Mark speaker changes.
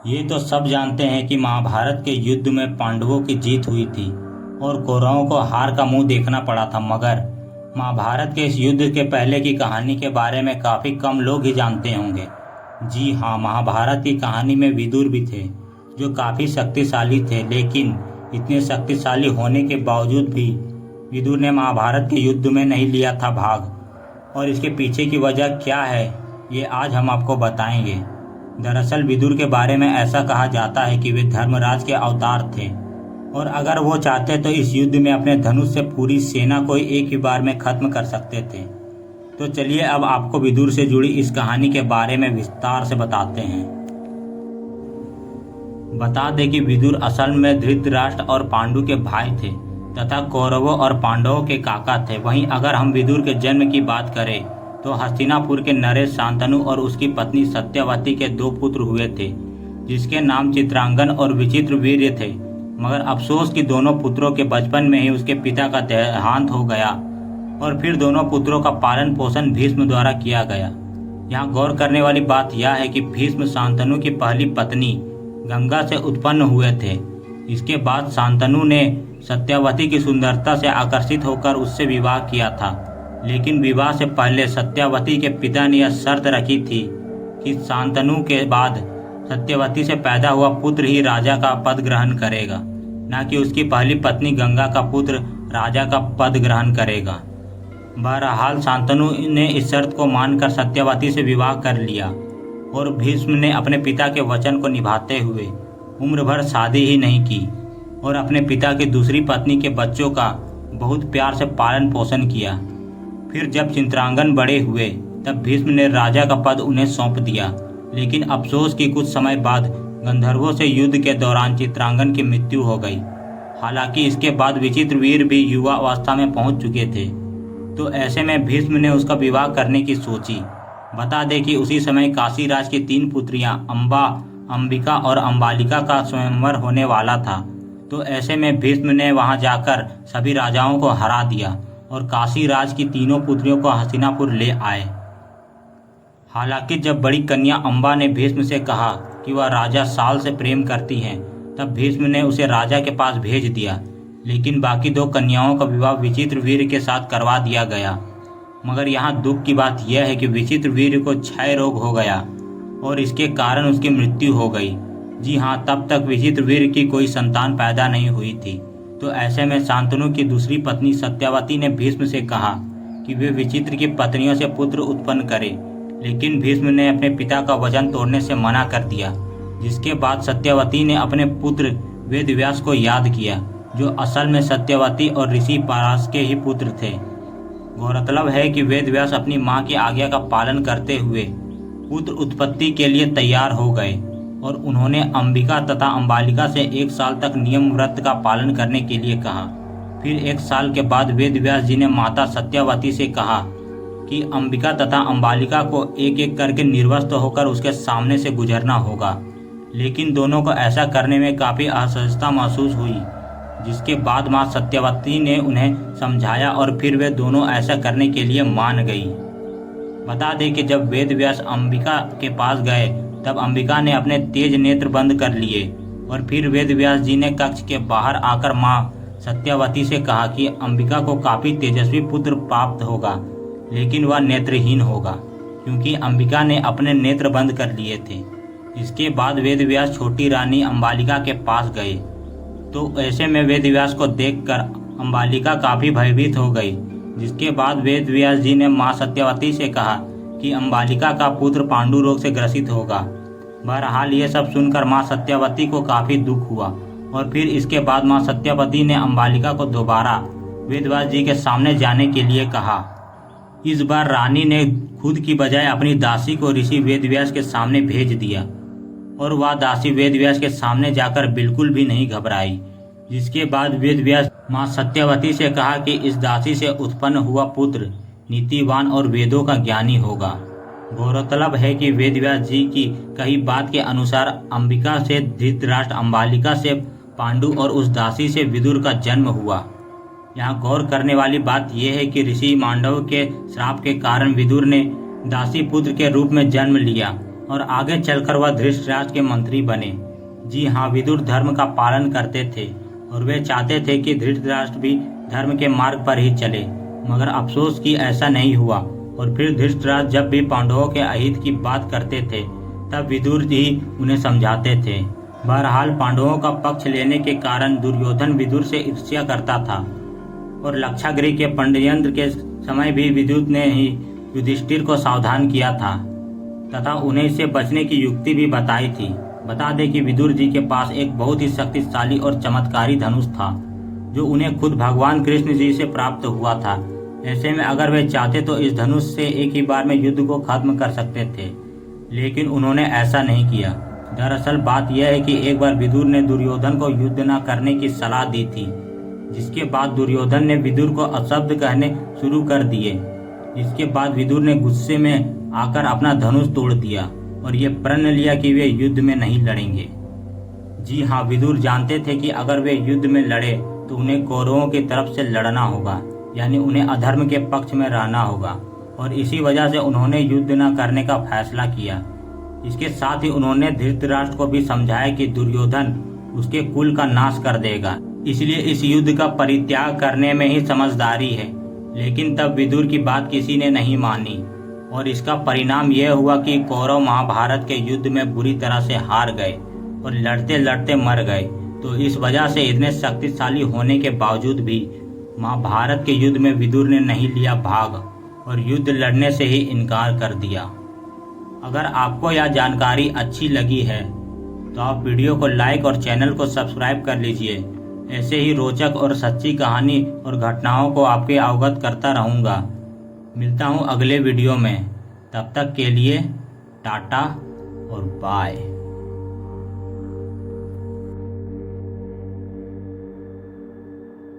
Speaker 1: ये तो सब जानते हैं कि महाभारत के युद्ध में पांडवों की जीत हुई थी और कौरवों को हार का मुंह देखना पड़ा था। मगर महाभारत के इस युद्ध के पहले की कहानी के बारे में काफ़ी कम लोग ही जानते होंगे। जी हाँ, महाभारत की कहानी में विदुर भी थे जो काफ़ी शक्तिशाली थे, लेकिन इतने शक्तिशाली होने के बावजूद भी विदुर ने महाभारत के युद्ध में नहीं लिया था भाग। और इसके पीछे की वजह क्या है, ये आज हम आपको बताएंगे। दरअसल विदुर के बारे में ऐसा कहा जाता है कि वे धर्मराज के अवतार थे और अगर वो चाहते तो इस युद्ध में अपने धनुष से पूरी सेना को एक ही बार में खत्म कर सकते थे। तो चलिए अब आपको विदुर से जुड़ी इस कहानी के बारे में विस्तार से बताते हैं। बता दें कि विदुर असल में धृतराष्ट्र और पांडु के भाई थे तथा कौरवों और पांडवों के काका थे। वहीं अगर हम विदुर के जन्म की बात करें तो हस्तिनापुर के नरेश शांतनु और उसकी पत्नी सत्यवती के दो पुत्र हुए थे, जिसके नाम चित्रांगन और विचित्रवीर्य थे। मगर अफसोस कि दोनों पुत्रों के बचपन में ही उसके पिता का देहांत हो गया और फिर दोनों पुत्रों का पालन पोषण भीष्म द्वारा किया गया। यहाँ गौर करने वाली बात यह है कि भीष्म शांतनु की पहली पत्नी गंगा से उत्पन्न हुए थे। इसके बाद शांतनु ने सत्यवती की सुंदरता से आकर्षित होकर उससे विवाह किया था, लेकिन विवाह से पहले सत्यवती के पिता ने यह शर्त रखी थी कि शांतनु के बाद सत्यवती से पैदा हुआ पुत्र ही राजा का पद ग्रहण करेगा, न कि उसकी पहली पत्नी गंगा का पुत्र राजा का पद ग्रहण करेगा। बहरहाल शांतनु ने इस शर्त को मानकर सत्यवती से विवाह कर लिया और भीष्म ने अपने पिता के वचन को निभाते हुए उम्र भर शादी ही नहीं की और अपने पिता की दूसरी पत्नी के बच्चों का बहुत प्यार से पालन पोषण किया। फिर जब चित्रांगन बड़े हुए तब भीष्म ने राजा का पद उन्हें सौंप दिया, लेकिन अफसोस कि कुछ समय बाद गंधर्वों से युद्ध के दौरान चित्रांगन की मृत्यु हो गई। हालांकि इसके बाद विचित्रवीर भी युवा अवस्था में पहुंच चुके थे, तो ऐसे में भीष्म ने उसका विवाह करने की सोची। बता दें कि उसी समय काशीराज की तीन पुत्रियां अंबा, अंबिका और अंबालिका का स्वयंवर होने वाला था। तो ऐसे में भीष्म ने वहां जाकर सभी राजाओं को हरा दिया और काशीराज की तीनों पुत्रियों को हस्तिनापुर ले आए। हालांकि जब बड़ी कन्या अंबा ने भीष्म से कहा कि वह राजा साल से प्रेम करती हैं, तब भीष्म ने उसे राजा के पास भेज दिया, लेकिन बाकी दो कन्याओं का विवाह विचित्रवीर्य के साथ करवा दिया गया। मगर यहाँ दुख की बात यह है कि विचित्रवीर्य को क्षय रोग हो गया और इसके कारण उसकी मृत्यु हो गई। जी हाँ, तब तक विचित्रवीर्य की कोई संतान पैदा नहीं हुई थी। तो ऐसे में शांतनु की दूसरी पत्नी सत्यवती ने भीष्म से कहा कि वे विचित्र की पत्नियों से पुत्र उत्पन्न करे, लेकिन भीष्म ने अपने पिता का वचन तोड़ने से मना कर दिया। जिसके बाद सत्यवती ने अपने पुत्र वेदव्यास को याद किया, जो असल में सत्यवती और ऋषि पराश के ही पुत्र थे। गौरतलब है कि वेदव्यास अपनी मां की आज्ञा का पालन करते हुए पुत्र उत्पत्ति के लिए तैयार हो गए और उन्होंने अंबिका तथा अंबालिका से 1 साल तक नियम व्रत का पालन करने के लिए कहा। फिर 1 साल के बाद वेदव्यास जी ने माता सत्यवती से कहा कि अंबिका तथा अंबालिका को एक एक करके निर्वस्त्र होकर उसके सामने से गुजरना होगा, लेकिन दोनों को ऐसा करने में काफ़ी असहजता महसूस हुई। जिसके बाद माँ सत्यवती ने उन्हें समझाया और फिर वे दोनों ऐसा करने के लिए मान गई। बता दें कि जब वेदव्यास अंबिका के पास गए तब अंबिका ने अपने तेज नेत्र बंद कर लिए और फिर वेदव्यास जी ने कक्ष के बाहर आकर माँ सत्यवती से कहा कि अंबिका को काफ़ी तेजस्वी पुत्र प्राप्त होगा, लेकिन वह नेत्रहीन होगा क्योंकि अंबिका ने अपने नेत्र बंद कर लिए थे। इसके बाद वेदव्यास छोटी रानी अंबालिका के पास गए, तो ऐसे में वेदव्यास को देखकर अंबालिका काफ़ी भयभीत हो गई। जिसके बाद वेदव्यास जी ने माँ सत्यवती से कहा कि अंबालिका का पुत्र पांडु रोग से ग्रसित होगा। बहरहाल ये सब सुनकर माँ सत्यवती को काफ़ी दुख हुआ और फिर इसके बाद माँ सत्यवती ने अंबालिका को दोबारा वेदव्यास जी के सामने जाने के लिए कहा। इस बार रानी ने खुद की बजाय अपनी दासी को ऋषि वेदव्यास के सामने भेज दिया और वह दासी वेदव्यास के सामने जाकर बिल्कुल भी नहीं घबराई। जिसके बाद वेदव्यास माँ सत्यवती से कहा कि इस दासी से उत्पन्न हुआ पुत्र नीतिवान और वेदों का ज्ञानी होगा। गौरतलब है कि वेदव्यास जी की कही बात के अनुसार अंबिका से धृतराष्ट्र, अंबालिका से पांडु और उस दासी से विदुर का जन्म हुआ। यहाँ गौर करने वाली बात यह है कि ऋषि मांडव के श्राप के कारण विदुर ने दासी पुत्र के रूप में जन्म लिया और आगे चलकर वह धृतराष्ट्र के मंत्री बने। जी हाँ, विदुर धर्म का पालन करते थे और वे चाहते थे कि धृतराष्ट्र भी धर्म के मार्ग पर ही चले, मगर अफसोस कि ऐसा नहीं हुआ। और फिर धृतराष्ट्र जब भी पांडवों के अहित की बात करते थे तब विदुर जी उन्हें समझाते थे। बहरहाल पांडवों का पक्ष लेने के कारण दुर्योधन विदुर से ईर्ष्या करता था और लक्षागृह के पंडयंत्र के समय भी विदुर ने ही युधिष्ठिर को सावधान किया था तथा उन्हें इससे बचने की युक्ति भी बताई थी। बता दें कि विदुर जी के पास एक बहुत ही शक्तिशाली और चमत्कारी धनुष था जो उन्हें खुद भगवान कृष्ण जी से प्राप्त हुआ था। ऐसे में अगर वे चाहते तो इस धनुष से एक ही बार में युद्ध को खत्म कर सकते थे, लेकिन उन्होंने ऐसा नहीं किया। दरअसल बात यह है कि एक बार विदुर ने दुर्योधन को युद्ध न करने की सलाह दी थी, जिसके बाद दुर्योधन ने विदुर को अपशब्द कहने शुरू कर दिए, जिसके बाद विदुर ने गुस्से में आकर अपना धनुष तोड़ दिया और ये प्रण लिया कि वे युद्ध में नहीं लड़ेंगे। जी हाँ, विदुर जानते थे कि अगर वे युद्ध में लड़े तो उन्हें कौरवों की तरफ से लड़ना होगा, यानी उन्हें अधर्म के पक्ष में रहना होगा, और इसी वजह से उन्होंने युद्ध न करने का फैसला किया। इसके साथ ही उन्होंने धृतराष्ट्र को भी समझाया कि दुर्योधन उसके कुल का नाश कर देगा, इसलिए इस युद्ध का परित्याग करने में ही समझदारी है। लेकिन तब विदुर की बात किसी ने नहीं मानी और इसका परिणाम यह हुआ कि कौरव महाभारत के युद्ध में बुरी तरह से हार गए और लड़ते लड़ते मर गए। तो इस वजह से इतने शक्तिशाली होने के बावजूद भी महाभारत के युद्ध में विदुर ने नहीं लिया भाग और युद्ध लड़ने से ही इनकार कर दिया। अगर आपको यह जानकारी अच्छी लगी है तो आप वीडियो को लाइक और चैनल को सब्सक्राइब कर लीजिए। ऐसे ही रोचक और सच्ची कहानी और घटनाओं को आपके अवगत करता रहूँगा। मिलता हूँ अगले वीडियो में, तब तक के लिए टाटा और बाय।